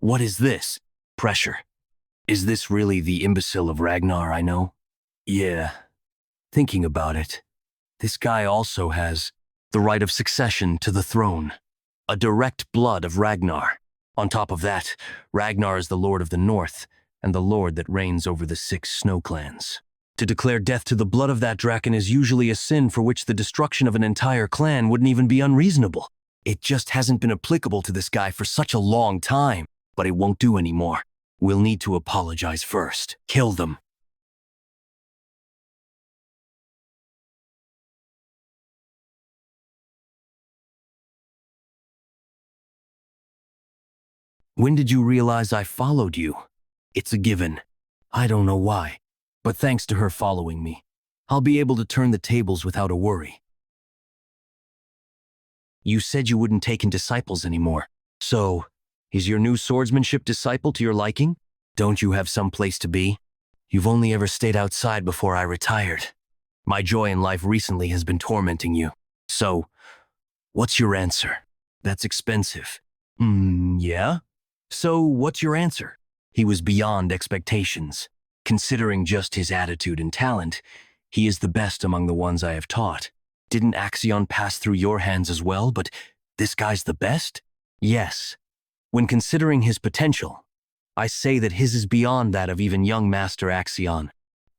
What is this? Pressure. Is this really the imbecile of Ragnar I know? Yeah. Thinking about it, this guy also has the right of succession to the throne. A direct blood of Ragnar. On top of that, Ragnar is the Lord of the North, and the Lord that reigns over the 6 snow clans. To declare death to the blood of that dragon is usually a sin for which the destruction of an entire clan wouldn't even be unreasonable. It just hasn't been applicable to this guy for such a long time, but it won't do anymore. We'll need to apologize first. Kill them. When did you realize I followed you? It's a given. I don't know why, but thanks to her following me, I'll be able to turn the tables without a worry. You said you wouldn't take in disciples anymore. So, is your new swordsmanship disciple to your liking? Don't you have some place to be? You've only ever stayed outside before I retired. My joy in life recently has been tormenting you. So, what's your answer? That's expensive. Yeah? So, what's your answer? He was beyond expectations. Considering just his attitude and talent, he is the best among the ones I have taught. Didn't Axion pass through your hands as well, but this guy's the best? Yes. When considering his potential, I say that his is beyond that of even young Master Axion.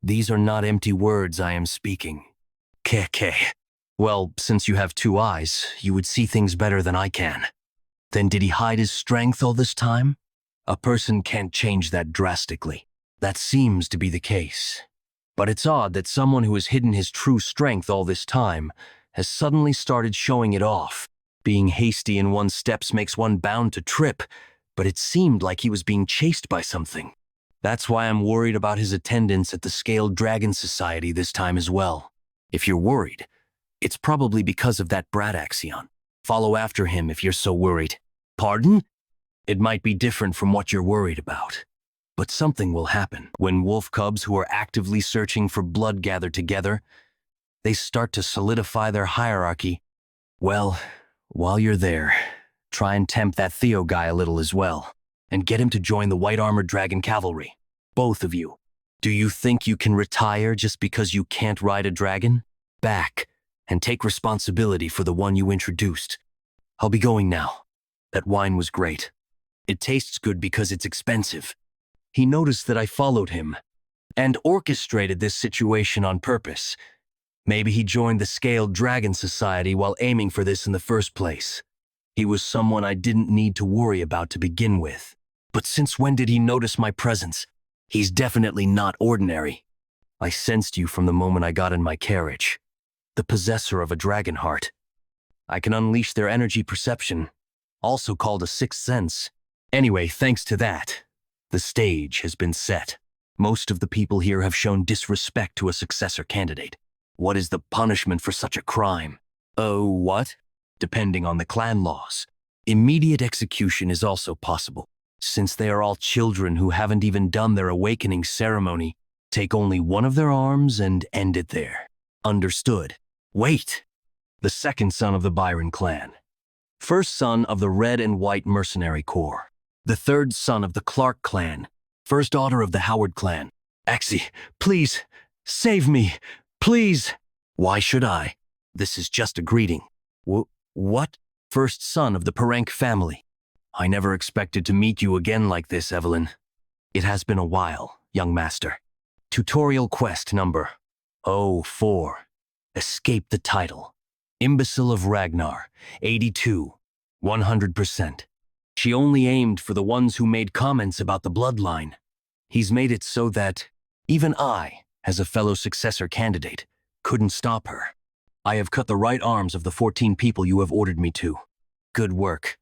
These are not empty words I am speaking. KK. Well, since you have 2 eyes, you would see things better than I can. Then did he hide his strength all this time? A person can't change that drastically. That seems to be the case. But it's odd that someone who has hidden his true strength all this time has suddenly started showing it off. Being hasty in one's steps makes one bound to trip, but it seemed like he was being chased by something. That's why I'm worried about his attendance at the Scaled Dragon Society this time as well. If you're worried, it's probably because of that brat Axion. Follow after him if you're so worried. Pardon? It might be different from what you're worried about. But something will happen when wolf cubs who are actively searching for blood gather together. They start to solidify their hierarchy. Well, while you're there, try and tempt that Theo guy a little as well, and get him to join the White Armored Dragon Cavalry. Both of you. Do you think you can retire just because you can't ride a dragon? Back, and take responsibility for the one you introduced. I'll be going now. That wine was great. It tastes good because it's expensive. He noticed that I followed him, and orchestrated this situation on purpose. Maybe he joined the Scaled Dragon Society while aiming for this in the first place. He was someone I didn't need to worry about to begin with. But since when did he notice my presence? He's definitely not ordinary. I sensed you from the moment I got in my carriage. The possessor of a dragon heart. I can unleash their energy perception, also called a 6th sense. Anyway, thanks to that, the stage has been set. Most of the people here have shown disrespect to a successor candidate. What is the punishment for such a crime? Oh, what? Depending on the clan laws. Immediate execution is also possible. Since they are all children who haven't even done their awakening ceremony, take only one of their arms and end it there. Understood. Wait! The 2nd son of the Byron clan. 1st son of the Red and White Mercenary Corps. The 3rd son of the Clark clan. 1st daughter of the Howard clan. Axie, please, save me, please. Why should I? This is just a greeting. What? 1st son of the Perenk family. I never expected to meet you again like this, Evelyn. It has been a while, young master. Tutorial quest number 04. Escape the title. Imbecile of Ragnar, 82, 100%. She only aimed for the ones who made comments about the bloodline. He's made it so that even I, as a fellow successor candidate, couldn't stop her. I have cut the right arms of the 14 people you have ordered me to. Good work.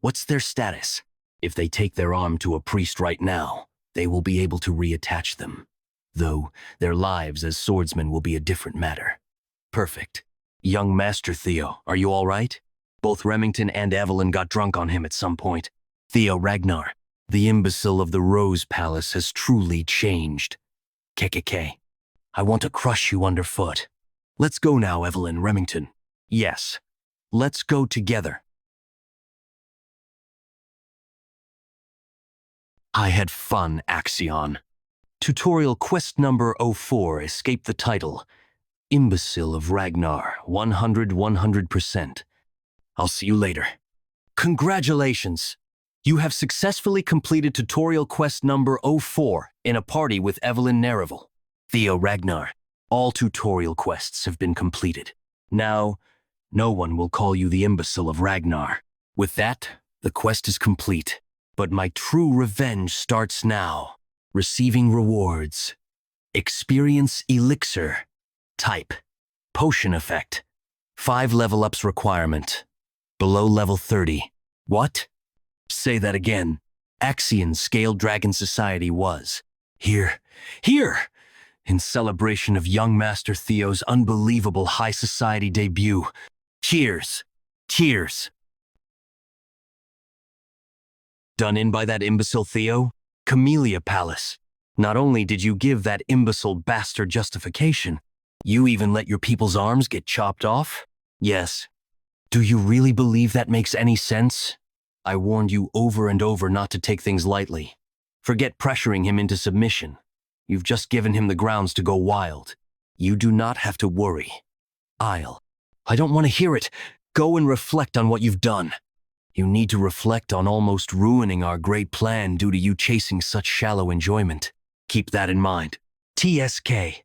What's their status? If they take their arm to a priest right now, they will be able to reattach them. Though their lives as swordsmen will be a different matter. Perfect. Young Master Theo, are you all right? Both Remington and Evelyn got drunk on him at some point. Theo Ragnar, the imbecile of the Rose Palace, has truly changed. KKK, I want to crush you underfoot. Let's go now, Evelyn, Remington. Yes, let's go together. I had fun, Axion. Tutorial quest number 04, escape the title. Imbecile of Ragnar, 100%. I'll see you later. Congratulations! You have successfully completed tutorial quest number 04 in a party with Evelyn Nereville. Theo Ragnar, all tutorial quests have been completed. Now, no one will call you the imbecile of Ragnar. With that, the quest is complete. But my true revenge starts now. Receiving rewards. Experience elixir. Type. Potion effect. 5 level ups requirement. Below level 30. What? Say that again. Axion Scaled Dragon Society was. Here. In celebration of young Master Theo's unbelievable high society debut. Cheers. Done in by that imbecile Theo? Camellia Palace. Not only did you give that imbecile bastard justification, you even let your people's arms get chopped off? Yes. Do you really believe that makes any sense? I warned you over and over not to take things lightly. Forget pressuring him into submission. You've just given him the grounds to go wild. You do not have to worry. I don't want to hear it. Go and reflect on what you've done. You need to reflect on almost ruining our great plan due to you chasing such shallow enjoyment. Keep that in mind. TSK.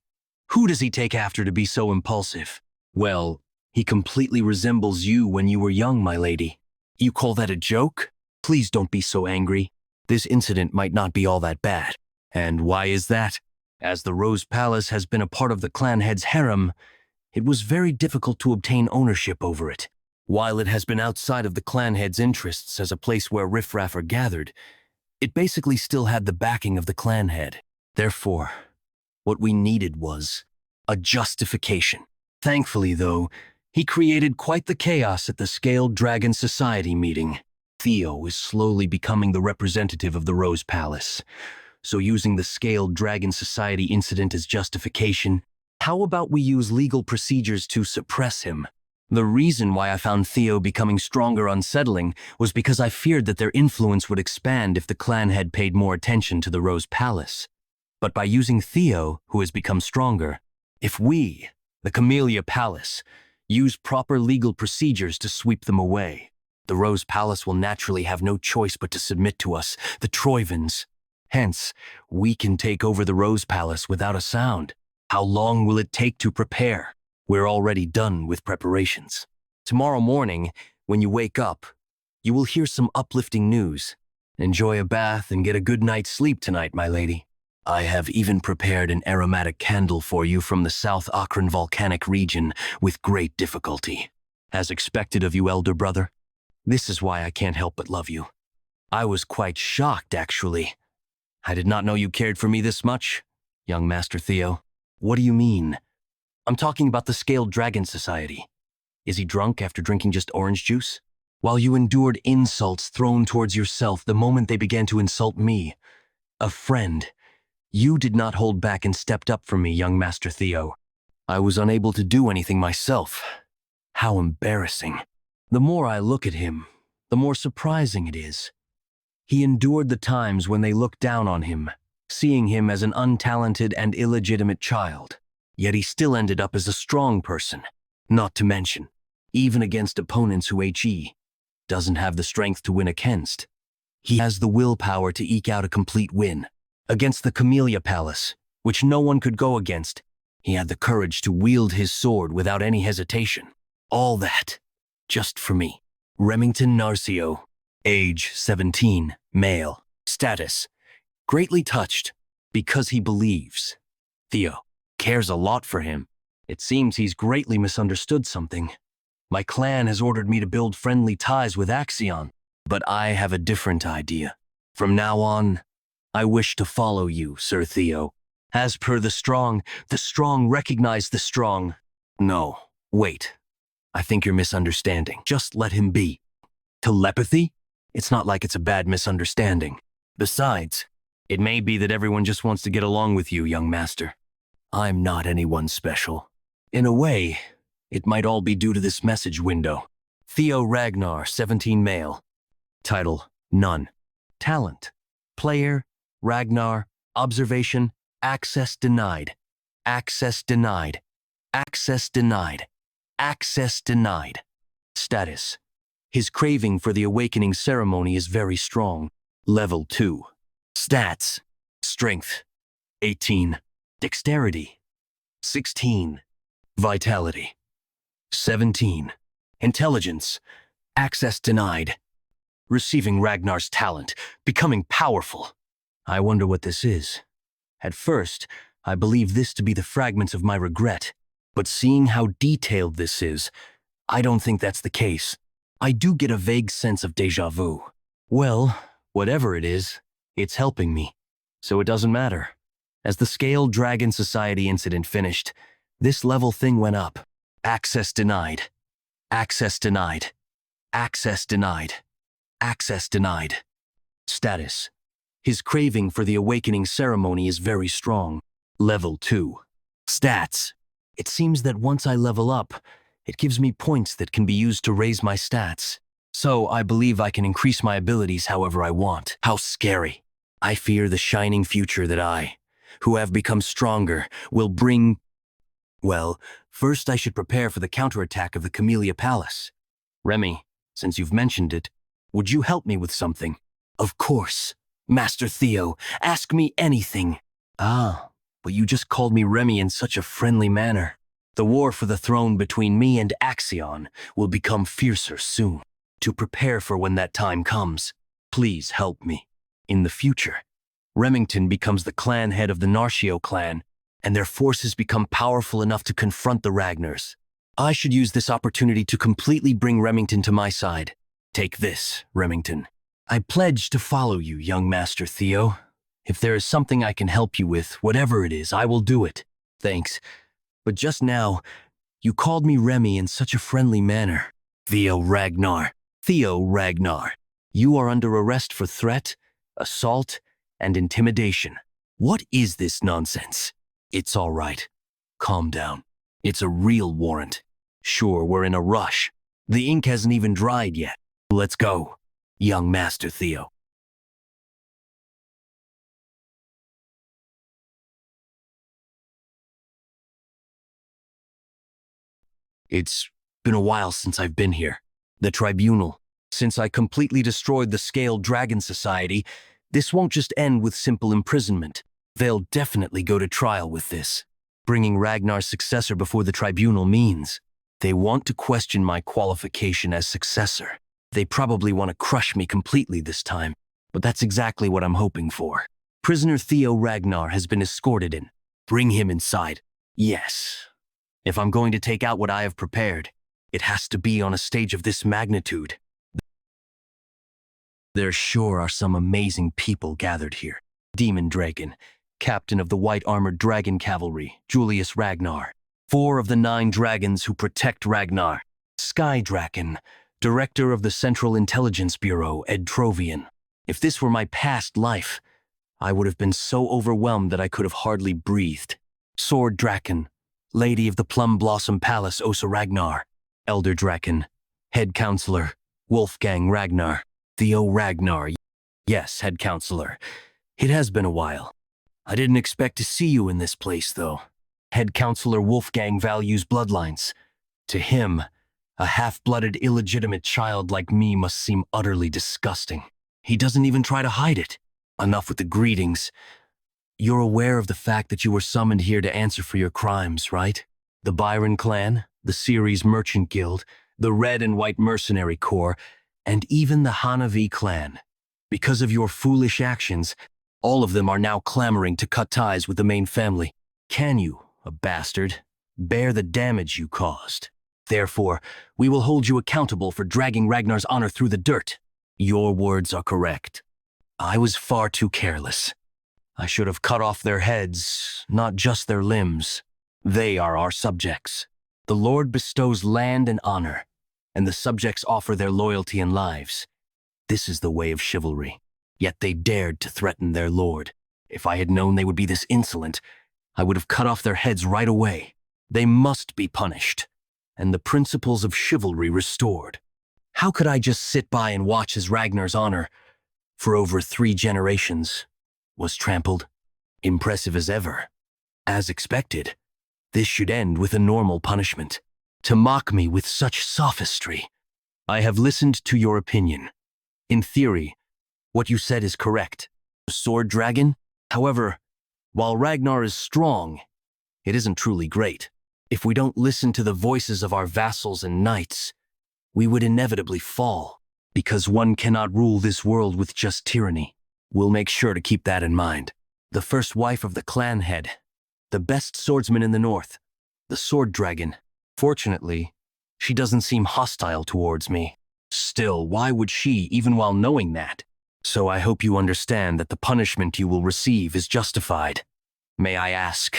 Who does he take after to be so impulsive? Well, he completely resembles you when you were young, my lady. You call that a joke? Please don't be so angry. This incident might not be all that bad. And why is that? As the Rose Palace has been a part of the clan head's harem, it was very difficult to obtain ownership over it. While it has been outside of the clan head's interests as a place where riffraff are gathered, it basically still had the backing of the clan head. Therefore, what we needed was a justification. Thankfully, though, he created quite the chaos at the Scaled Dragon Society meeting. Theo is slowly becoming the representative of the Rose Palace. So using the Scaled Dragon Society incident as justification, how about we use legal procedures to suppress him? The reason why I found Theo becoming stronger unsettling was because I feared that their influence would expand if the clan had paid more attention to the Rose Palace. But by using Theo, who has become stronger, if we, the Camellia Palace, use proper legal procedures to sweep them away, the Rose Palace will naturally have no choice but to submit to us, the Troivans. Hence, we can take over the Rose Palace without a sound. How long will it take to prepare? We're already done with preparations. Tomorrow morning, when you wake up, you will hear some uplifting news. Enjoy a bath and get a good night's sleep tonight, my lady. I have even prepared an aromatic candle for you from the South Akron volcanic region with great difficulty. As expected of you, elder brother. This is why I can't help but love you. I was quite shocked, actually. I did not know you cared for me this much, young Master Theo. What do you mean? I'm talking about the Scaled Dragon Society. Is he drunk after drinking just orange juice? While you endured insults thrown towards yourself the moment they began to insult me, a friend, you did not hold back and stepped up for me, young Master Theo. I was unable to do anything myself. How embarrassing. The more I look at him, the more surprising it is. He endured the times when they looked down on him, seeing him as an untalented and illegitimate child. Yet he still ended up as a strong person. Not to mention, even against opponents who he doesn't have the strength to win against. He has the willpower to eke out a complete win. Against the Camellia Palace, which no one could go against, he had the courage to wield his sword without any hesitation. All that, just for me. Remington Narcio, age 17, male, status, greatly touched, because he believes. Theo cares a lot for him. It seems he's greatly misunderstood something. My clan has ordered me to build friendly ties with Axion, but I have a different idea. From now on, I wish to follow you, Sir Theo. As per the strong recognize the strong. No, wait. I think you're misunderstanding. Just let him be. Telepathy? It's not like it's a bad misunderstanding. Besides, it may be that everyone just wants to get along with you, young master. I'm not anyone special. In a way, it might all be due to this message window. Theo Ragnar, 17 male. Title, none. Talent, Player, Ragnar, observation, access denied. Access denied. Access denied. Access denied. Status. His craving for the awakening ceremony is very strong. Level 2. Stats. Strength. 18. Dexterity. 16. Vitality. 17. Intelligence. Access denied. Receiving Ragnar's talent. Becoming powerful. I wonder what this is. At first, I believed this to be the fragments of my regret. But seeing how detailed this is, I don't think that's the case. I do get a vague sense of déjà vu. Well, whatever it is, it's helping me. So it doesn't matter. As the Scaled Dragon Society incident finished, this level thing went up. Access denied. Access denied. Access denied. Access denied. Status. His craving for the awakening ceremony is very strong. Level 2. Stats. It seems that once I level up, it gives me points that can be used to raise my stats. So I believe I can increase my abilities however I want. How scary. I fear the shining future that I, who have become stronger, will bring... Well, first I should prepare for the counterattack of the Camellia Palace. Remy, since you've mentioned it, would you help me with something? Of course. Master Theo, ask me anything. Ah, but you just called me Remy in such a friendly manner. The war for the throne between me and Axion will become fiercer soon. To prepare for when that time comes, please help me. In the future, Remington becomes the clan head of the Narcio clan, and their forces become powerful enough to confront the Ragnars. I should use this opportunity to completely bring Remington to my side. Take this, Remington. I pledge to follow you, young Master Theo. If there is something I can help you with, whatever it is, I will do it. Thanks. But just now, you called me Remy in such a friendly manner. Theo Ragnar. Theo Ragnar. You are under arrest for threat, assault, and intimidation. What is this nonsense? It's all right. Calm down. It's a real warrant. Sure, we're in a rush. The ink hasn't even dried yet. Let's go, young Master Theo. It's been a while since I've been here. The tribunal. Since I completely destroyed the Scaled Dragon Society, this won't just end with simple imprisonment. They'll definitely go to trial with this. Bringing Ragnar's successor before the tribunal means they want to question my qualification as successor. They probably want to crush me completely this time, but that's exactly what I'm hoping for. Prisoner Theo Ragnar has been escorted in. Bring him inside. Yes. If I'm going to take out what I have prepared, it has to be on a stage of this magnitude. There sure are some amazing people gathered here. Demon Dragon, captain of the white-armored dragon cavalry, Julius Ragnar. 4 of the 9 dragons who protect Ragnar. Sky Draken, director of the Central Intelligence Bureau, Ed Trovian. If this were my past life, I would have been so overwhelmed that I could have hardly breathed. Sword Draken, Lady of the Plum Blossom Palace, Osa Ragnar. Elder Draken, Head Counselor, Wolfgang Ragnar. Theo Ragnar, yes, Head Counselor. It has been a while. I didn't expect to see you in this place, though. Head Counselor Wolfgang values bloodlines. To him, a half-blooded illegitimate child like me must seem utterly disgusting. He doesn't even try to hide it. Enough with the greetings. You're aware of the fact that you were summoned here to answer for your crimes, right? The Byron Clan, the Ceres Merchant Guild, the Red and White Mercenary Corps, and even the Hanavi clan. Because of your foolish actions, all of them are now clamoring to cut ties with the main family. Can you, a bastard, bear the damage you caused? Therefore, we will hold you accountable for dragging Ragnar's honor through the dirt. Your words are correct. I was far too careless. I should have cut off their heads, not just their limbs. They are our subjects. The Lord bestows land and honor, and the subjects offer their loyalty and lives. This is the way of chivalry. Yet they dared to threaten their lord. If I had known they would be this insolent, I would have cut off their heads right away. They must be punished, and the principles of chivalry restored. How could I just sit by and watch as Ragnar's honor for over 3 generations, was trampled. Impressive as ever. As expected, this should end with a normal punishment. To mock me with such sophistry. I have listened to your opinion. In theory, what you said is correct. The sword dragon? However, while Ragnar is strong, it isn't truly great. If we don't listen to the voices of our vassals and knights, we would inevitably fall. Because one cannot rule this world with just tyranny. We'll make sure to keep that in mind. The first wife of the clan head, the best swordsman in the north, the sword dragon. Fortunately, she doesn't seem hostile towards me. Still, why would she, even while knowing that? So I hope you understand that the punishment you will receive is justified. May I ask,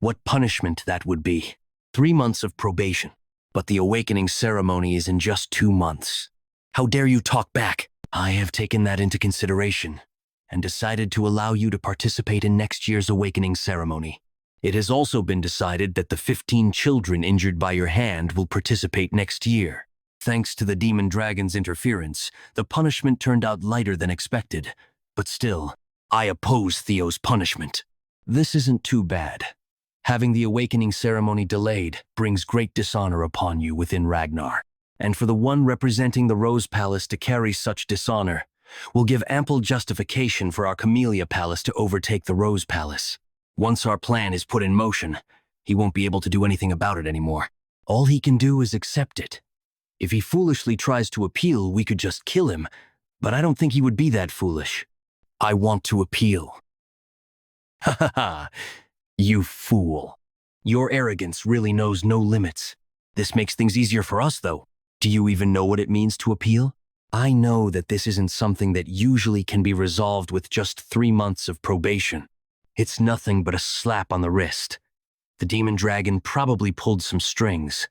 what punishment that would be? 3 months of probation, but the awakening ceremony is in just 2 months. How dare you talk back? I have taken that into consideration and decided to allow you to participate in next year's awakening ceremony. It has also been decided that the 15 children injured by your hand will participate next year. Thanks to the demon dragon's interference, the punishment turned out lighter than expected. But still, I oppose Theo's punishment. This isn't too bad. Having the awakening ceremony delayed brings great dishonor upon you within Ragnar. And for the one representing the Rose Palace to carry such dishonor, will give ample justification for our Camellia Palace to overtake the Rose Palace. Once our plan is put in motion, he won't be able to do anything about it anymore. All he can do is accept it. If he foolishly tries to appeal, we could just kill him, but I don't think he would be that foolish. I want to appeal. Ha ha ha, you fool. Your arrogance really knows no limits. This makes things easier for us, though. Do you even know what it means to appeal? I know that this isn't something that usually can be resolved with just 3 months of probation. It's nothing but a slap on the wrist. The demon dragon probably pulled some strings.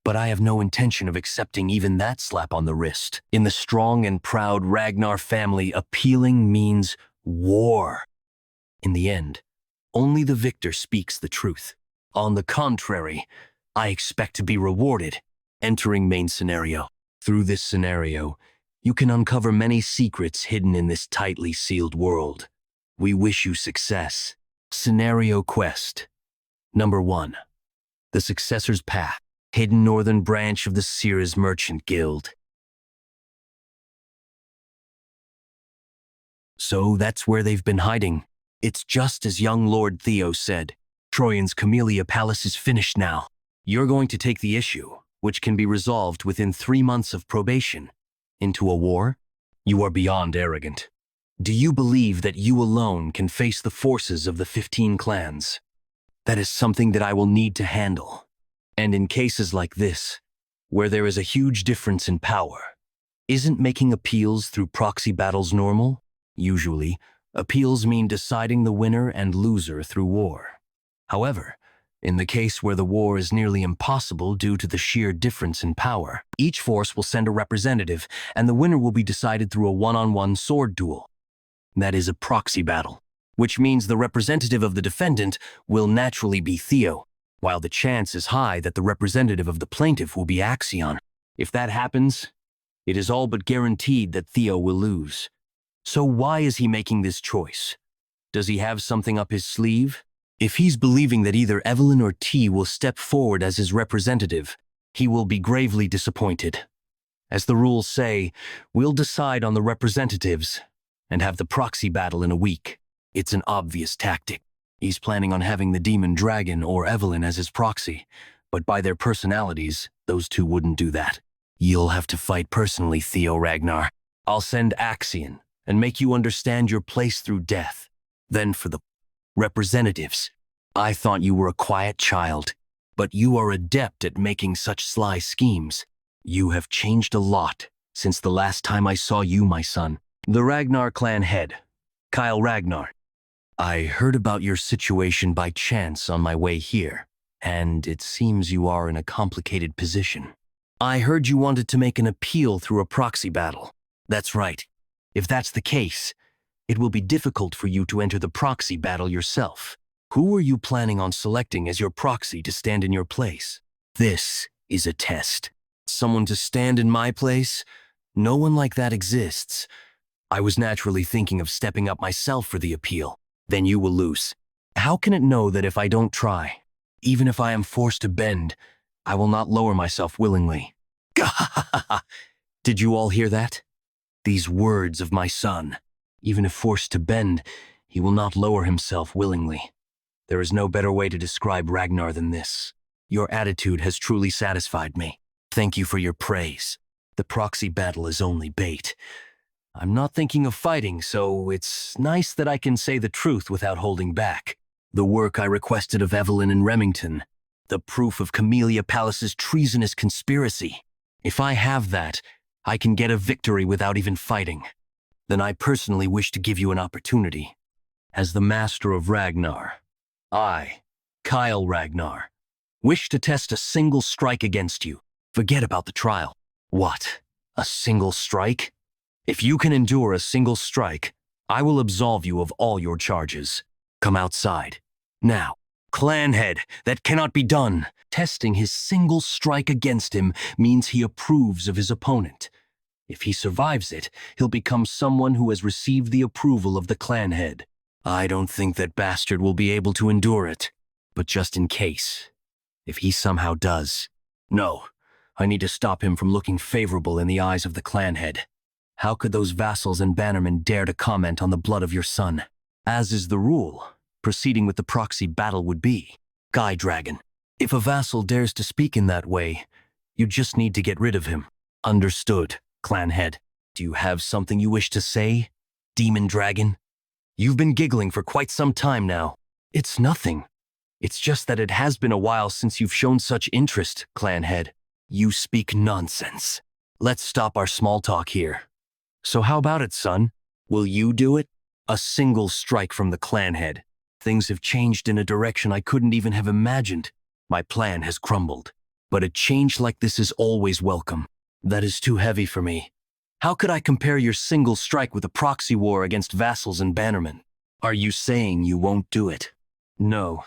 But I have no intention of accepting even that slap on the wrist. In the strong and proud Ragnar family, appealing means war. In the end, only the victor speaks the truth. On the contrary, I expect to be rewarded. Entering main scenario. Through this scenario, you can uncover many secrets hidden in this tightly sealed world. We wish you success. Scenario Quest. Number 1. The Successor's Path. Hidden northern branch of the Sears Merchant Guild. So that's where they've been hiding. It's just as young Lord Theo said. Troyan's Camellia Palace is finished now. You're going to take the issue, which can be resolved within 3 months of probation, into a war? You are beyond arrogant. Do you believe that you alone can face the forces of the 15 clans? That is something that I will need to handle. And in cases like this, where there is a huge difference in power, isn't making appeals through proxy battles normal? Usually, appeals mean deciding the winner and loser through war. However, in the case where the war is nearly impossible due to the sheer difference in power, each force will send a representative, and the winner will be decided through a one-on-one sword duel. That is a proxy battle, which means the representative of the defendant will naturally be Theo, while the chance is high that the representative of the plaintiff will be Axion. If that happens, it is all but guaranteed that Theo will lose. So why is he making this choice? Does he have something up his sleeve? If he's believing that either Evelyn or T will step forward as his representative, he will be gravely disappointed. As the rules say, we'll decide on the representatives and have the proxy battle in a week. It's an obvious tactic. He's planning on having the demon dragon or Evelyn as his proxy, but by their personalities, those two wouldn't do that. You'll have to fight personally, Theo Ragnar. I'll send Axion and make you understand your place through death. Then for the representatives, I thought you were a quiet child, but you are adept at making such sly schemes. You have changed a lot since the last time I saw you, my son. The Ragnar Clan head, Kyle Ragnar. I heard about your situation by chance on my way here, and it seems you are in a complicated position. I heard you wanted to make an appeal through a proxy battle. That's right. If that's the case, it will be difficult for you to enter the proxy battle yourself. Who are you planning on selecting as your proxy to stand in your place? This is a test. Someone to stand in my place? No one like that exists. I was naturally thinking of stepping up myself for the appeal. Then you will lose. How can it know that if I don't try, even if I am forced to bend, I will not lower myself willingly? Did you all hear that? These words of my son. Even if forced to bend, he will not lower himself willingly. There is no better way to describe Ragnar than this. Your attitude has truly satisfied me. Thank you for your praise. The proxy battle is only bait. I'm not thinking of fighting, so it's nice that I can say the truth without holding back. The work I requested of Evelyn and Remington, the proof of Camellia Palace's treasonous conspiracy. If I have that, I can get a victory without even fighting. Then I personally wish to give you an opportunity. As the master of Ragnar, I, Kyle Ragnar, wish to test a single strike against you. Forget about the trial. What? A single strike? If you can endure a single strike, I will absolve you of all your charges. Come outside. Now, Clanhead, that cannot be done. Testing his single strike against him means he approves of his opponent. If he survives it, he'll become someone who has received the approval of the Clanhead. I don't think that bastard will be able to endure it. But just in case, if he somehow does, no, I need to stop him from looking favorable in the eyes of the Clanhead. How could those vassals and bannermen dare to comment on the blood of your son? As is the rule, proceeding with the proxy battle would be. Guy Dragon, if a vassal dares to speak in that way, you just need to get rid of him. Understood, Clanhead. Do you have something you wish to say, Demon Dragon? You've been giggling for quite some time now. It's nothing. It's just that it has been a while since you've shown such interest, Clanhead. You speak nonsense. Let's stop our small talk here. So how about it, son? Will you do it? A single strike from the Clanhead. Things have changed in a direction I couldn't even have imagined. My plan has crumbled. But a change like this is always welcome. That is too heavy for me. How could I compare your single strike with a proxy war against vassals and bannermen? Are you saying you won't do it? No.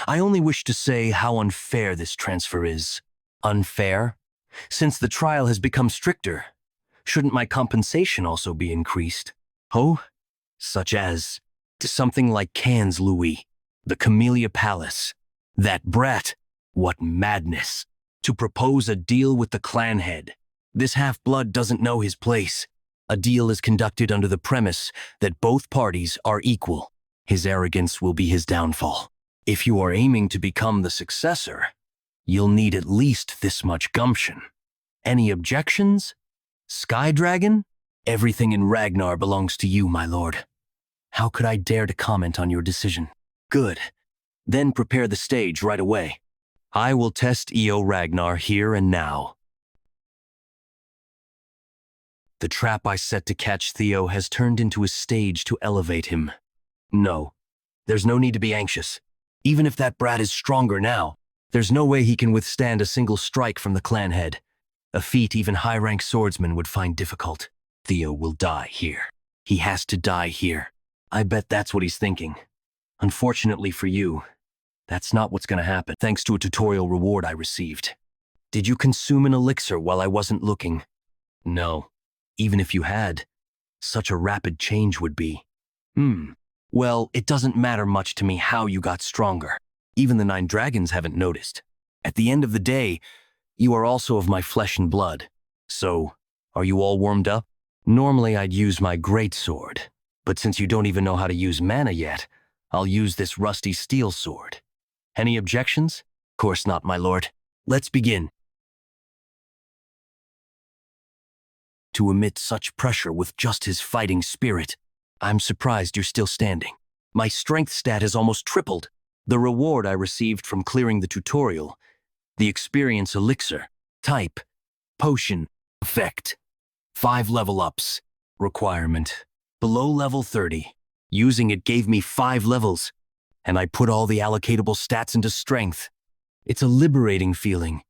I only wish to say how unfair this transfer is. Unfair? Since the trial has become stricter, shouldn't my compensation also be increased? Oh? Such as to something like Cannes Louis, the Camellia Palace. That brat, what madness! To propose a deal with the Clanhead. This half-blood doesn't know his place. A deal is conducted under the premise that both parties are equal. His arrogance will be his downfall. If you are aiming to become the successor, you'll need at least this much gumption. Any objections? Sky Dragon? Everything in Ragnar belongs to you, my lord. How could I dare to comment on your decision? Good. Then prepare the stage right away. I will test EO Ragnar here and now. The trap I set to catch Theo has turned into a stage to elevate him. No, there's no need to be anxious. Even if that brat is stronger now, there's no way he can withstand a single strike from the Clanhead. A feat even high-rank swordsmen would find difficult. Theo will die here. He has to die here. I bet that's what he's thinking. Unfortunately for you, that's not what's going to happen, thanks to a tutorial reward I received. Did you consume an elixir while I wasn't looking? No. Even if you had, such a rapid change would be. Well, it doesn't matter much to me how you got stronger. Even the 9 dragons haven't noticed. At the end of the day, you are also of my flesh and blood. So, are you all warmed up? Normally I'd use my greatsword, but since you don't even know how to use mana yet, I'll use this rusty steel sword. Any objections? Of course not, my lord. Let's begin. To emit such pressure with just his fighting spirit, I'm surprised you're still standing. My strength stat has almost tripled. The reward I received from clearing the tutorial, the experience elixir, type, potion, effect, 5 level ups, requirement, below level 30. Using it gave me 5 levels, and I put all the allocatable stats into strength. It's a liberating feeling,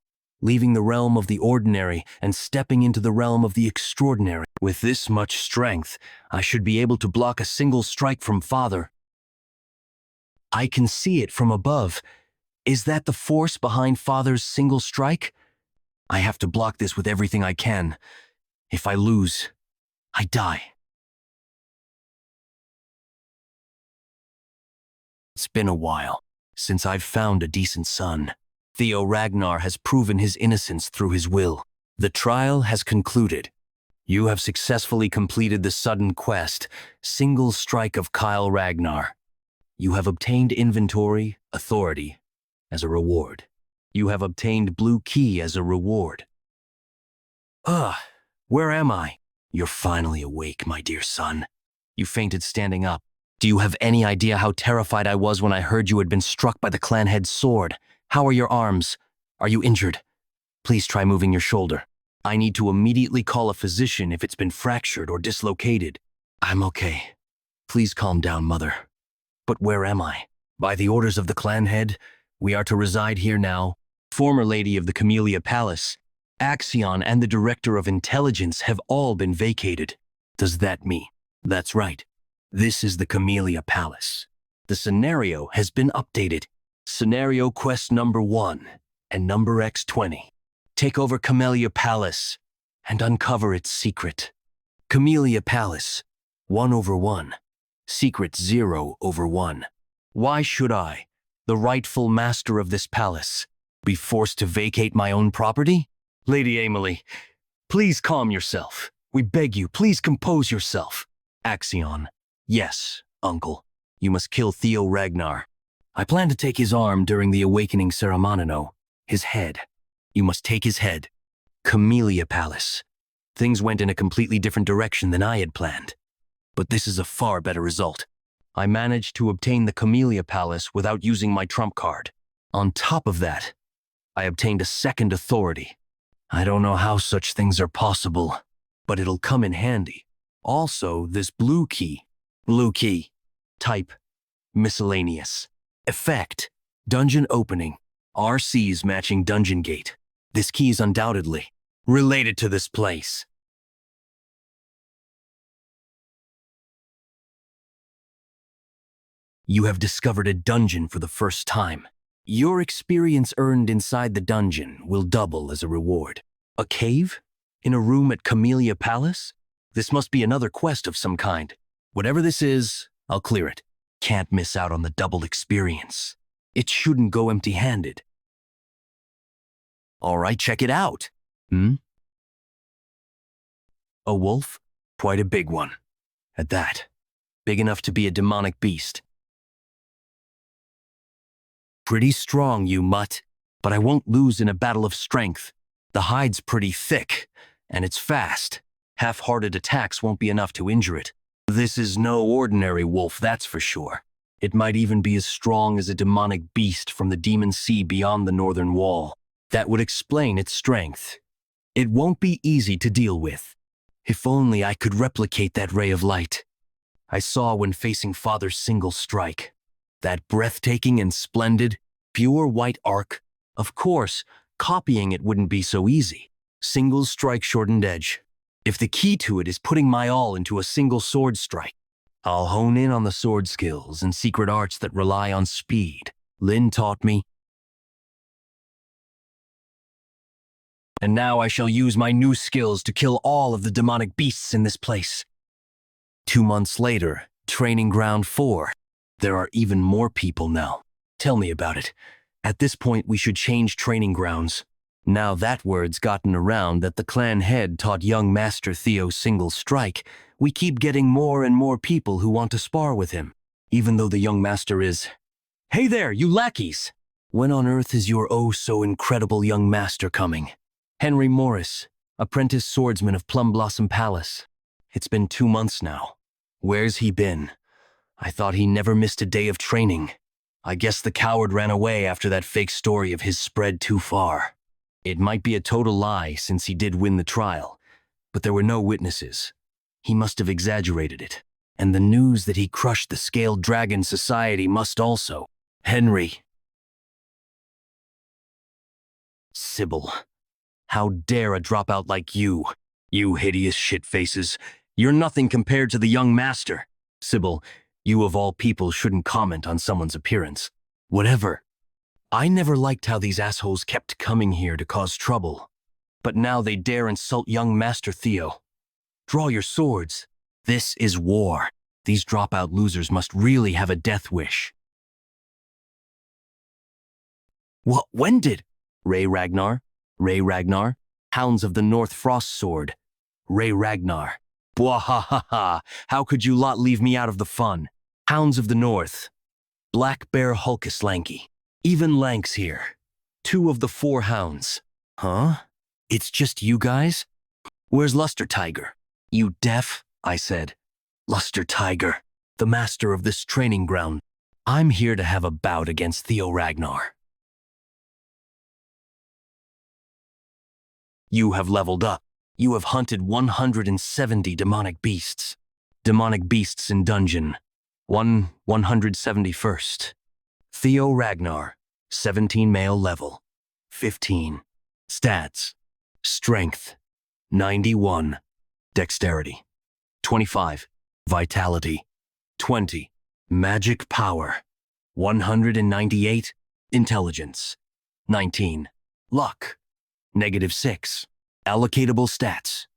leaving the realm of the ordinary and stepping into the realm of the extraordinary. With this much strength, I should be able to block a single strike from Father. I can see it from above. Is that the force behind Father's single strike? I have to block this with everything I can. If I lose, I die. It's been a while since I've found a decent son. Theo Ragnar has proven his innocence through his will. The trial has concluded. You have successfully completed the sudden quest, Single Strike of Kyle Ragnar. You have obtained inventory, authority, as a reward. You have obtained blue key as a reward. Where am I? You're finally awake, my dear son. You fainted standing up. Do you have any idea how terrified I was when I heard you had been struck by the clan head's sword? How are your arms? Are you injured? Please try moving your shoulder. I need to immediately call a physician if it's been fractured or dislocated. I'm okay. Please calm down, mother. But where am I? By the orders of the clan head, we are to reside here now. Former lady of the Camellia Palace, Axion, and the Director of Intelligence have all been vacated. Does that mean? That's right. This is the Camellia Palace. The scenario has been updated. Scenario quest number 1 and number X20. Take over Camellia Palace and uncover its secret. Camellia Palace, 1/1. Secret 0/1. Why should I, the rightful master of this palace, be forced to vacate my own property? Lady Emily, please calm yourself. We beg you, please compose yourself. Axion. Yes, uncle. You must kill Theo Ragnar. I plan to take his arm during the awakening ceremony. His head. You must take his head. Camellia Palace. Things went in a completely different direction than I had planned. But this is a far better result. I managed to obtain the Camellia Palace without using my trump card. On top of that, I obtained a second authority. I don't know how such things are possible, but it'll come in handy. Also, this blue key. Blue key. Type. Miscellaneous. Effect. Dungeon opening. RC's matching dungeon gate. This key is undoubtedly related to this place. You have discovered a dungeon for the first time. Your experience earned inside the dungeon will double as a reward. A cave? In a room at Camellia Palace? This must be another quest of some kind. Whatever this is, I'll clear it. Can't miss out on the double experience. It shouldn't go empty-handed. All right, check it out. A wolf? Quite a big one. At that. Big enough to be a demonic beast. Pretty strong, you mutt, but I won't lose in a battle of strength. The hide's pretty thick, and it's fast. Half-hearted attacks won't be enough to injure it. This is no ordinary wolf, that's for sure. It might even be as strong as a demonic beast from the Demon Sea beyond the northern wall. That would explain its strength. It won't be easy to deal with. If only I could replicate that ray of light I saw when facing Father's Single Strike. That breathtaking and splendid, pure white arc. Of course, copying it wouldn't be so easy. Single strike shortened edge. If the key to it is putting my all into a single sword strike, I'll hone in on the sword skills and secret arts that rely on speed. Lin taught me. And now I shall use my new skills to kill all of the demonic beasts in this place. 2 months later, Training Ground 4. There are even more people now. Tell me about it. At this point, we should change training grounds. Now that word's gotten around that the clan head taught young Master Theo Single Strike, we keep getting more and more people who want to spar with him, even though the young master is... Hey there, you lackeys! When on earth is your oh-so-incredible young master coming? Henry Morris, apprentice swordsman of Plum Blossom Palace. It's been 2 months now. Where's he been? I thought he never missed a day of training. I guess the coward ran away after that fake story of his spread too far. It might be a total lie since he did win the trial, but there were no witnesses. He must have exaggerated it. And the news that he crushed the Scaled Dragon Society must also. Henry. Sybil. How dare a dropout like you? You hideous shitfaces. You're nothing compared to the young master. Sybil, you of all people shouldn't comment on someone's appearance. Whatever. I never liked how these assholes kept coming here to cause trouble. But now they dare insult young Master Theo. Draw your swords. This is war. These dropout losers must really have a death wish. What? When did? Ray Ragnar? Ray Ragnar? Hounds of the North Frost Sword. Ray Ragnar. Bwahahaha! How could you lot leave me out of the fun? Hounds of the North. Black Bear Hulkus Lanky. Even Lank's here. 2 of the 4 hounds. Huh? It's just you guys? Where's Luster Tiger? You deaf? I said. Luster Tiger, the master of this training ground. I'm here to have a bout against Theo Ragnar. You have leveled up. You have hunted 170 demonic beasts. Demonic beasts in dungeon. 171st. Theo Ragnar, 17 male level. 15. Stats. Strength. 91. Dexterity. 25. Vitality. 20. Magic power. 198. Intelligence. 19. Luck. -6. Allocatable stats.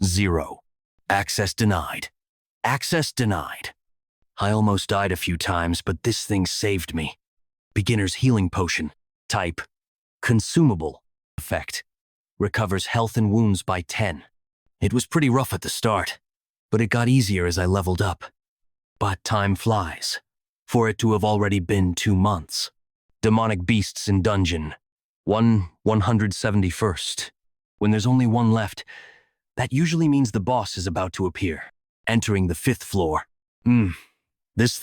0. Access denied. Access denied. I almost died a few times, but this thing saved me. Beginner's healing potion. Type. Consumable. Effect. Recovers health and wounds by 10. It was pretty rough at the start, but it got easier as I leveled up. But time flies. For it to have already been 2 months. Demonic beasts in dungeon. 171st. When there's only one left, that usually means the boss is about to appear, entering the 5th floor. This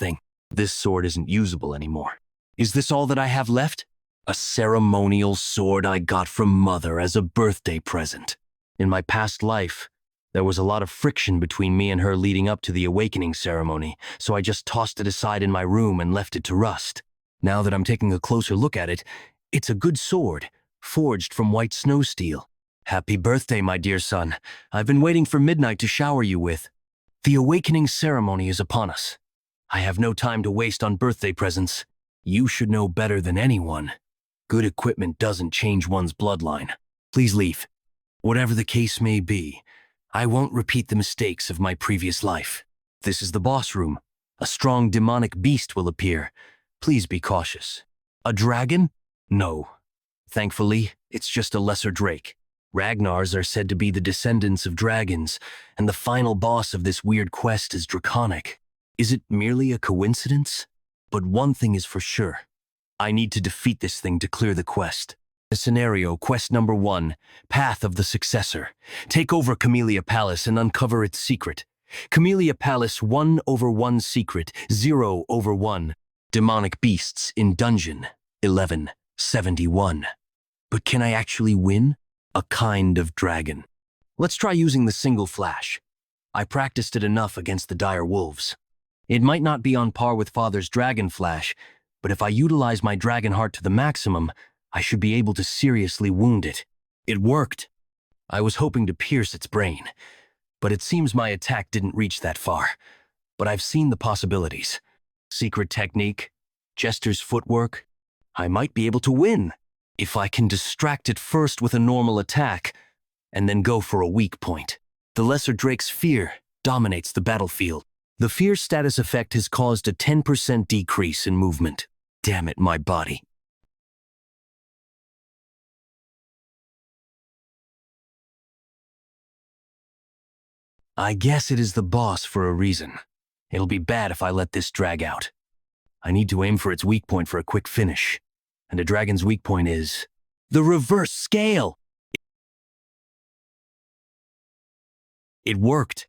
sword isn't usable anymore. Is this all that I have left? A ceremonial sword I got from Mother as a birthday present. In my past life, there was a lot of friction between me and her leading up to the awakening ceremony, so I just tossed it aside in my room and left it to rust. Now that I'm taking a closer look at it, it's a good sword, forged from white snow steel. Happy birthday, my dear son. I've been waiting for midnight to shower you with. The awakening ceremony is upon us. I have no time to waste on birthday presents. You should know better than anyone. Good equipment doesn't change one's bloodline. Please leave. Whatever the case may be, I won't repeat the mistakes of my previous life. This is the boss room. A strong demonic beast will appear. Please be cautious. A dragon? No. Thankfully, it's just a lesser drake. Ragnars are said to be the descendants of dragons, and the final boss of this weird quest is draconic. Is it merely a coincidence? But one thing is for sure. I need to defeat this thing to clear the quest. The scenario, quest number 1, Path of the Successor. Take over Camellia Palace and uncover its secret. Camellia Palace 1/1 secret, 0/1. Demonic beasts in dungeon, 1171. But can I actually win? A kind of dragon. Let's try using the single flash. I practiced it enough against the dire wolves. It might not be on par with Father's dragon flash, but if I utilize my dragon heart to the maximum, I should be able to seriously wound it. It worked. I was hoping to pierce its brain, but it seems my attack didn't reach that far. But I've seen the possibilities. Secret technique, Jester's footwork. I might be able to win if I can distract it first with a normal attack and then go for a weak point. The Lesser Drake's fear dominates the battlefield. The fear status effect has caused a 10% decrease in movement. Damn it, my body. I guess it is the boss for a reason. It'll be bad if I let this drag out. I need to aim for its weak point for a quick finish. And a dragon's weak point is the reverse scale. It worked.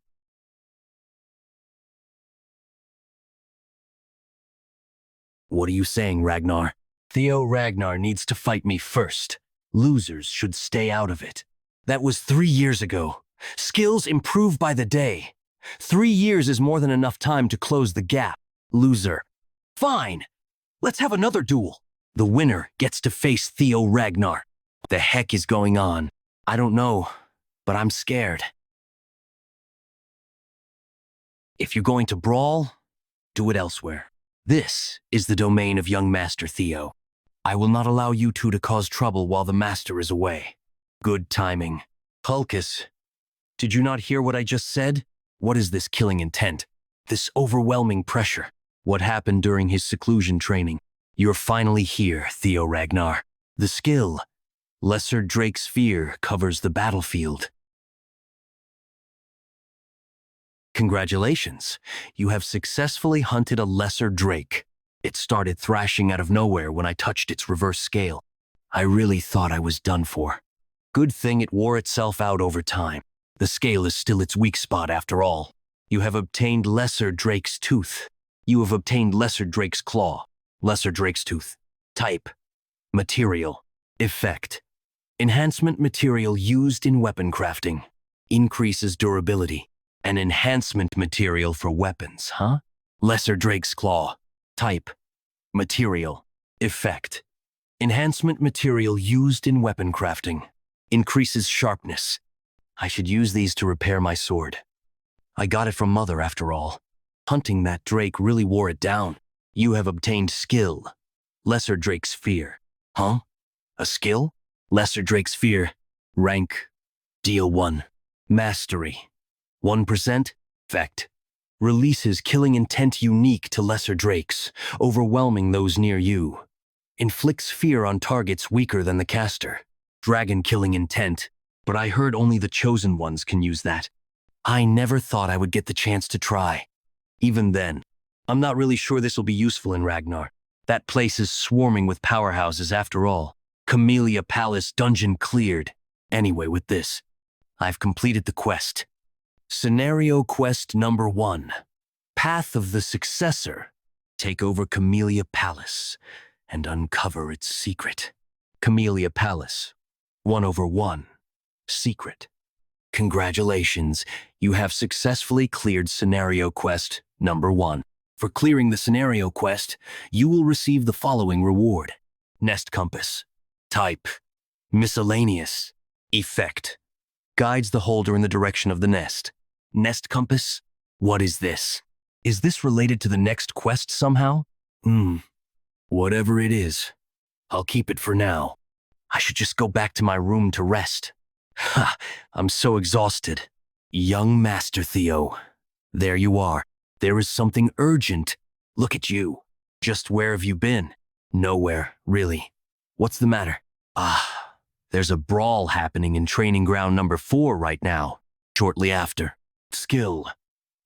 What are you saying, Ragnar? Theo Ragnar needs to fight me first. Losers should stay out of it. That was 3 years ago. Skills improve by the day. 3 years is more than enough time to close the gap. Loser. Fine. Let's have another duel. The winner gets to face Theo Ragnar. What the heck is going on? I don't know, but I'm scared. If you're going to brawl, do it elsewhere. This is the domain of young Master Theo. I will not allow you two to cause trouble while the Master is away. Good timing. Hulkus, did you not hear what I just said? What is this killing intent? This overwhelming pressure? What happened during his seclusion training? You're finally here, Theo Ragnar. The skill, Lesser Drake's Fear, covers the battlefield. Congratulations, you have successfully hunted a Lesser Drake. It started thrashing out of nowhere when I touched its reverse scale. I really thought I was done for. Good thing it wore itself out over time. The scale is still its weak spot after all. You have obtained Lesser Drake's Tooth. You have obtained Lesser Drake's Claw. Lesser Drake's Tooth. Type. Material. Effect. Enhancement material used in weapon crafting. Increases durability. An enhancement material for weapons, huh? Lesser Drake's Claw. Type. Material. Effect. Enhancement material used in weapon crafting. Increases sharpness. I should use these to repair my sword. I got it from Mother after all. Hunting that Drake really wore it down. You have obtained skill. Lesser Drake's Fear. Huh? A skill? Lesser Drake's Fear. Rank. Deal 1. Mastery. 1%. Effect. Releases killing intent unique to Lesser Drakes, overwhelming those near you. Inflicts fear on targets weaker than the caster. Dragon killing intent, but I heard only the chosen ones can use that. I never thought I would get the chance to try. Even then, I'm not really sure this will be useful in Ragnar. That place is swarming with powerhouses after all. Camellia Palace dungeon cleared. Anyway, with this, I've completed the quest. Scenario quest number 1. Path of the Successor. Take over Camellia Palace and uncover its secret. Camellia Palace. 1/1. Secret. Congratulations, you have successfully cleared scenario quest number 1. For clearing the scenario quest, you will receive the following reward. Nest Compass. Type. Miscellaneous. Effect. Guides the holder in the direction of the nest. Nest Compass? What is this? Is this related to the next quest somehow? Whatever it is, I'll keep it for now. I should just go back to my room to rest. Ha! I'm so exhausted. Young Master Theo. There you are. There is something urgent. Look at you. Just where have you been? Nowhere, really. What's the matter? There's a brawl happening in training ground number 4 right now. Shortly after. Skill.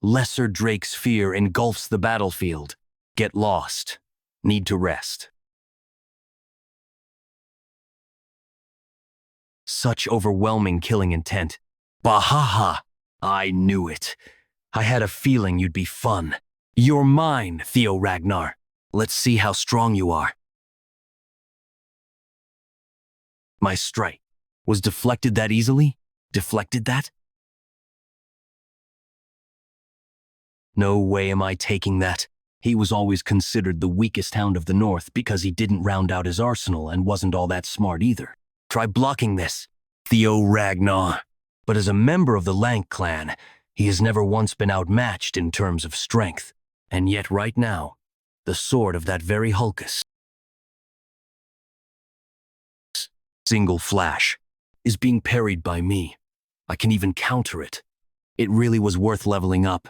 Lesser Drake's Fear engulfs the battlefield. Get lost. Need to rest. Such overwhelming killing intent. Bahaha! I knew it. I had a feeling you'd be fun. You're mine, Theo Ragnar. Let's see how strong you are. My strike was deflected that easily? Deflected that? No way am I taking that. He was always considered the weakest hound of the North because he didn't round out his arsenal and wasn't all that smart either. Try blocking this, Theo Ragnar. But as a member of the Ragnar Clan, he has never once been outmatched in terms of strength. And yet right now, the sword of that very Hulkus, single flash, is being parried by me. I can even counter it. It really was worth leveling up.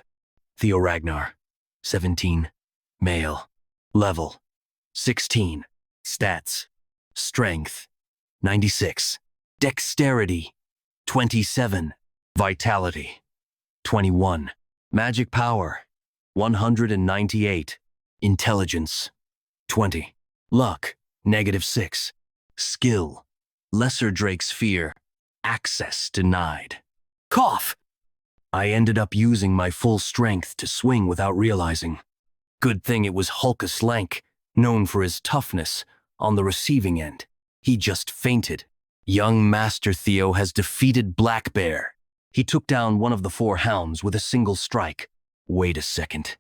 Theo Ragnar, 17, male, level, 16, stats, strength, 96, dexterity, 27, vitality, 21, magic power, 198, intelligence, 20, luck, -6, skill, Lesser Drake's Fear, access denied. Cough! I ended up using my full strength to swing without realizing. Good thing it was Hulkus Lank, known for his toughness, on the receiving end. He just fainted. Young Master Theo has defeated Black Bear. He took down one of the 4 hounds with a single strike. Wait a second.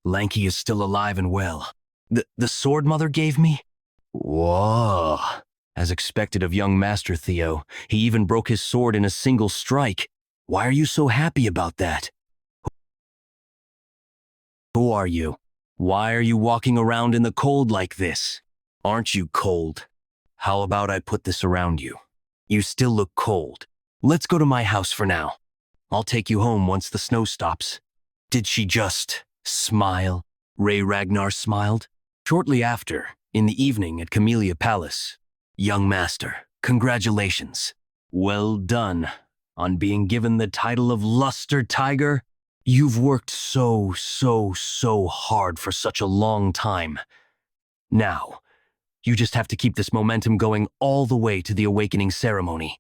Lanky is still alive and well. The sword Mother gave me? Whoa. As expected of young Master Theo, he even broke his sword in a single strike. Why are you so happy about that? Who are you? Why are you walking around in the cold like this? Aren't you cold? How about I put this around you? You still look cold. Let's go to my house for now. I'll take you home once the snow stops. Did she just smile? Ragnar smiled. Shortly after, in the evening at Camellia Palace, Young master, congratulations. Well done on being given the title of Luster Tiger. You've worked so hard for such a long time. Now, you just have to keep this momentum going all the way to the awakening ceremony.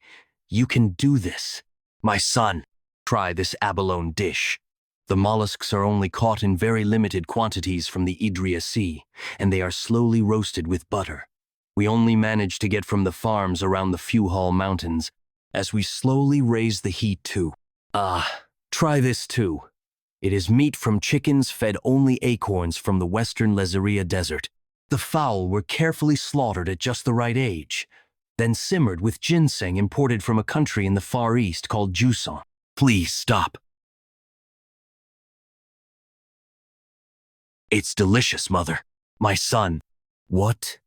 You can do this. My son, try this abalone dish. The mollusks are only caught in very limited quantities from the Idria Sea, and they are slowly roasted with butter. We only manage to get from the farms around the Fuhall Mountains, as we slowly raise the heat too. Try this too. It is meat from chickens fed only acorns from the western Lezeria Desert. The fowl were carefully slaughtered at just the right age, then simmered with ginseng imported from a country in the Far East called Juson. Please stop. It's delicious, mother. My son. What?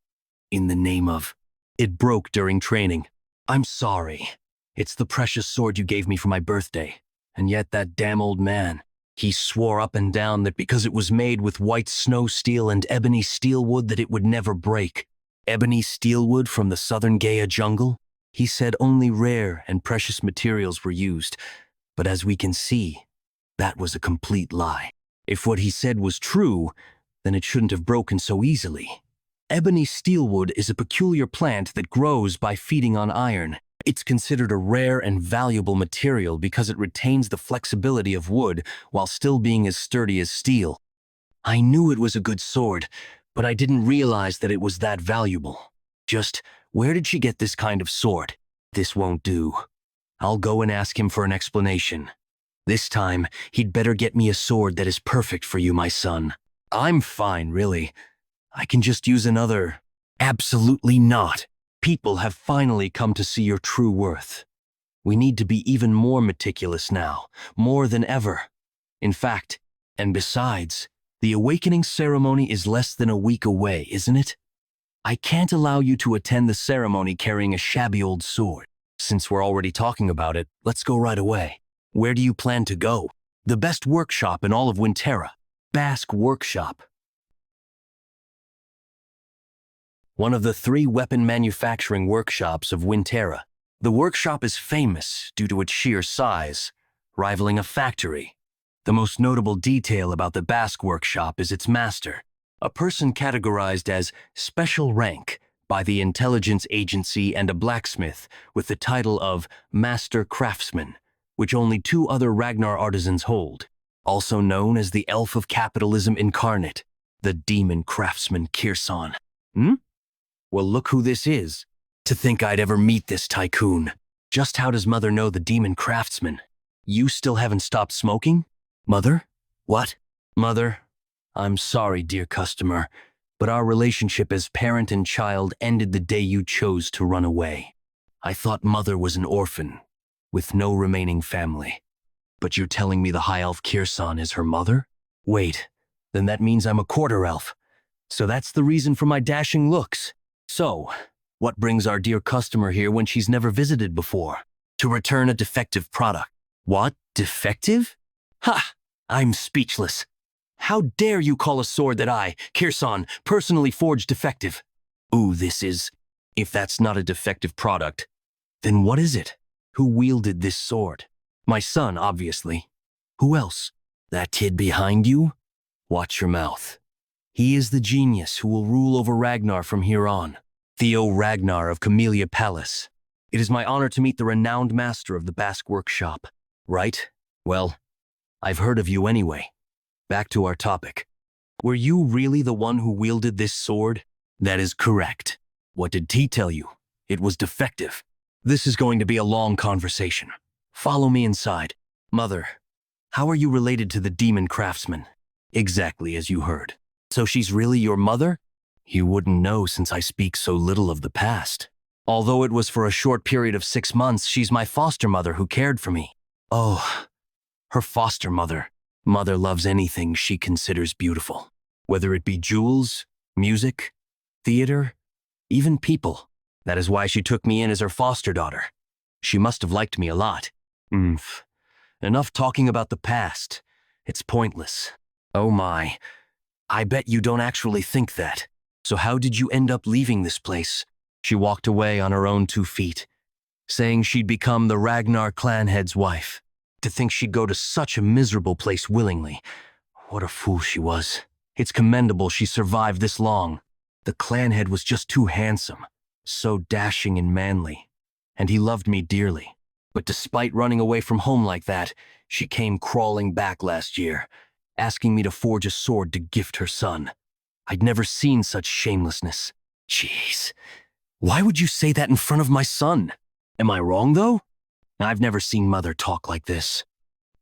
In the name of... It broke during training. I'm sorry. It's the precious sword you gave me for my birthday. And yet that damn old man, he swore up and down that because it was made with white snow steel and ebony steelwood that it would never break. Ebony steelwood from the southern Gaia jungle? He said only rare and precious materials were used. But as we can see, that was a complete lie. If what he said was true, then it shouldn't have broken so easily. Ebony steelwood is a peculiar plant that grows by feeding on iron. It's considered a rare and valuable material because it retains the flexibility of wood while still being as sturdy as steel. I knew it was a good sword, but I didn't realize that it was that valuable. Just, where did she get this kind of sword? This won't do. I'll go and ask him for an explanation. This time, he'd better get me a sword that is perfect for you, my son. I'm fine, really. I can just use another. Absolutely not. People have finally come to see your true worth. We need to be even more meticulous now, more than ever. In fact, and besides, the awakening ceremony is less than a week away, isn't it? I can't allow you to attend the ceremony carrying a shabby old sword. Since we're already talking about it, let's go right away. Where do you plan to go? The best workshop in all of Winterra. Basque Workshop. One of the 3 weapon manufacturing workshops of Winterra. The workshop is famous due to its sheer size, rivaling a factory. The most notable detail about the Basque Workshop is its master, a person categorized as special rank by the intelligence agency and a blacksmith with the title of Master Craftsman, which only 2 other Ragnar artisans hold, also known as the Elf of Capitalism Incarnate, the Demon Craftsman Kirsan. Well, look who this is. To think I'd ever meet this tycoon. Just how does Mother know the Demon Craftsman? You still haven't stopped smoking? Mother? What? Mother, I'm sorry, dear customer, but our relationship as parent and child ended the day you chose to run away. I thought Mother was an orphan, with no remaining family. But you're telling me the High Elf Kirsan is her mother? Wait, then that means I'm a quarter elf. So that's the reason for my dashing looks. So, what brings our dear customer here when she's never visited before? To return a defective product. What? Defective? Ha! I'm speechless. How dare you call a sword that I, Kirsan, personally forged defective? Ooh, this is... If that's not a defective product, then what is it? Who wielded this sword? My son, obviously. Who else? That kid behind you? Watch your mouth. He is the genius who will rule over Ragnar from here on. Theo Ragnar of Camellia Palace. It is my honor to meet the renowned master of the Basque Workshop. Right? Well, I've heard of you anyway. Back to our topic. Were you really the one who wielded this sword? That is correct. What did T tell you? It was defective. This is going to be a long conversation. Follow me inside. Mother, how are you related to the Demon Craftsman? Exactly as you heard. So she's really your mother? You wouldn't know since I speak so little of the past. Although it was for a short period of 6 months, she's my foster mother who cared for me. Oh, her foster mother. Mother loves anything she considers beautiful. Whether it be jewels, music, theater, even people. That is why she took me in as her foster daughter. She must have liked me a lot. Enough talking about the past. It's pointless. Oh my. I bet you don't actually think that. So how did you end up leaving this place? She walked away on her own 2 feet, saying she'd become the Ragnar Clan head's wife. To think she'd go to such a miserable place willingly. What a fool she was. It's commendable she survived this long. The clan head was just too handsome, so dashing and manly, and he loved me dearly. But despite running away from home like that, she came crawling back last year, asking me to forge a sword to gift her son. I'd never seen such shamelessness. Jeez, why would you say that in front of my son? Am I wrong, though? I've never seen Mother talk like this.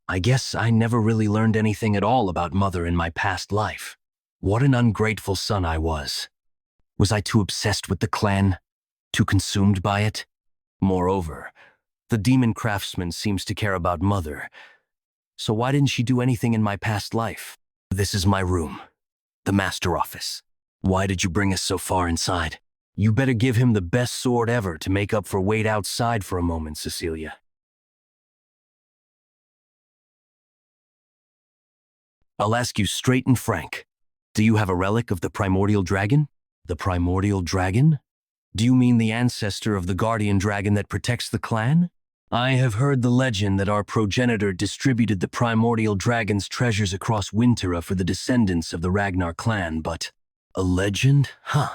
I guess I never really learned anything at all about Mother in my past life. What an ungrateful son I was. Was I too obsessed with the clan? Too consumed by it? Moreover, the demon craftsman seems to care about Mother. So why didn't she do anything in my past life? This is my room. The master office. Why did you bring us so far inside? You better give him the best sword ever to make up for wait outside for a moment, Cecilia. I'll ask you straight and frank. Do you have a relic of the primordial dragon? The primordial dragon? Do you mean the ancestor of the guardian dragon that protects the clan? I have heard the legend that our progenitor distributed the primordial dragon's treasures across Wintera for the descendants of the Ragnar clan, but... A legend? Huh.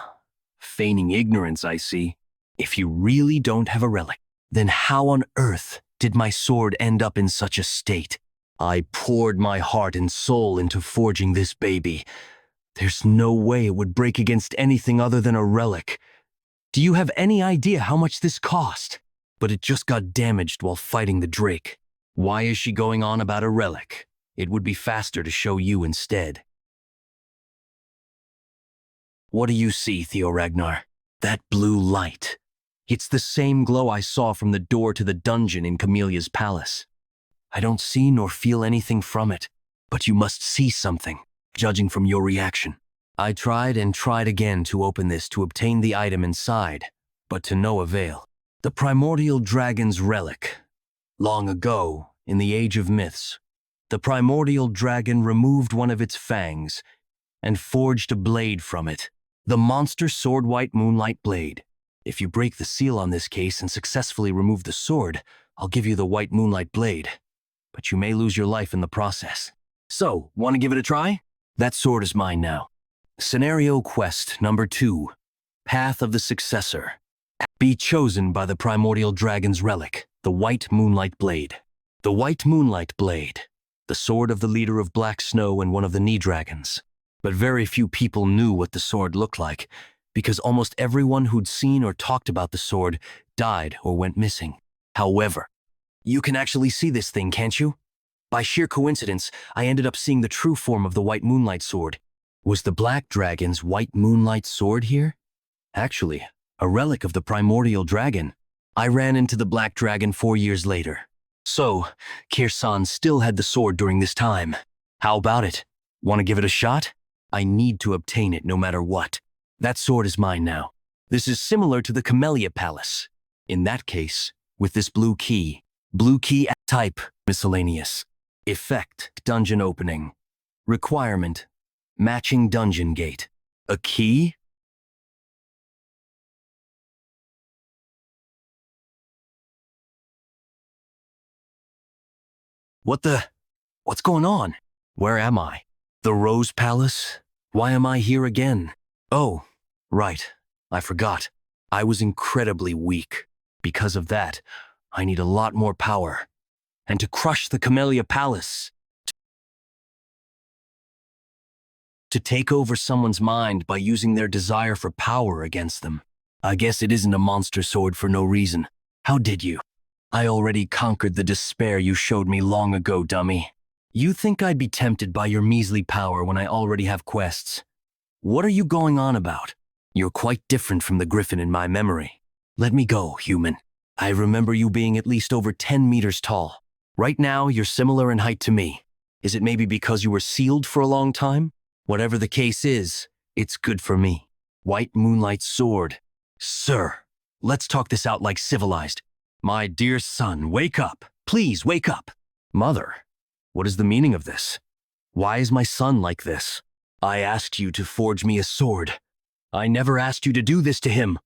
Feigning ignorance, I see. If you really don't have a relic, then how on earth did my sword end up in such a state? I poured my heart and soul into forging this baby. There's no way it would break against anything other than a relic. Do you have any idea how much this cost? But it just got damaged while fighting the Drake. Why is she going on about a relic? It would be faster to show you instead. What do you see, Theo Ragnar? That blue light. It's the same glow I saw from the door to the dungeon in Camelia's palace. I don't see nor feel anything from it, but you must see something, judging from your reaction. I tried and tried again to open this to obtain the item inside, but to no avail. The primordial dragon's relic. Long ago, in the age of myths, the primordial dragon removed one of its fangs and forged a blade from it. The monster sword White Moonlight Blade. If you break the seal on this case and successfully remove the sword, I'll give you the White Moonlight Blade. But you may lose your life in the process. So, want to give it a try? That sword is mine now. Scenario quest number 2. Path of the Successor. Be chosen by the primordial dragon's relic, the White Moonlight Blade. The White Moonlight Blade. The sword of the leader of Black Snow and one of the Knee Dragons. But very few people knew what the sword looked like, because almost everyone who'd seen or talked about the sword died or went missing. However, you can actually see this thing, can't you? By sheer coincidence, I ended up seeing the true form of the White Moonlight Sword. Was the Black Dragon's White Moonlight Sword here? Actually, a relic of the primordial dragon. I ran into the Black Dragon 4 years later. So, Kirsan still had the sword during this time. How about it? Want to give it a shot? I need to obtain it no matter what. That sword is mine now. This is similar to the Camellia Palace. In that case, with this blue key type, miscellaneous. Effect, dungeon opening. Requirement, matching dungeon gate. A key? What's going on? Where am I? The Rose Palace? Why am I here again? Oh, right. I forgot. I was incredibly weak. Because of that, I need a lot more power. And to crush the Camellia Palace. To take over someone's mind by using their desire for power against them. I guess it isn't a monster sword for no reason. How did you? I already conquered the despair you showed me long ago, dummy. You think I'd be tempted by your measly power when I already have quests? What are you going on about? You're quite different from the griffin in my memory. Let me go, human. I remember you being at least over 10 meters tall. Right now, you're similar in height to me. Is it maybe because you were sealed for a long time? Whatever the case is, it's good for me. White Moonlight Sword. Sir, let's talk this out like civilized. My dear son, wake up. Please, wake up. Mother, what is the meaning of this? Why is my son like this? I asked you to forge me a sword. I never asked you to do this to him.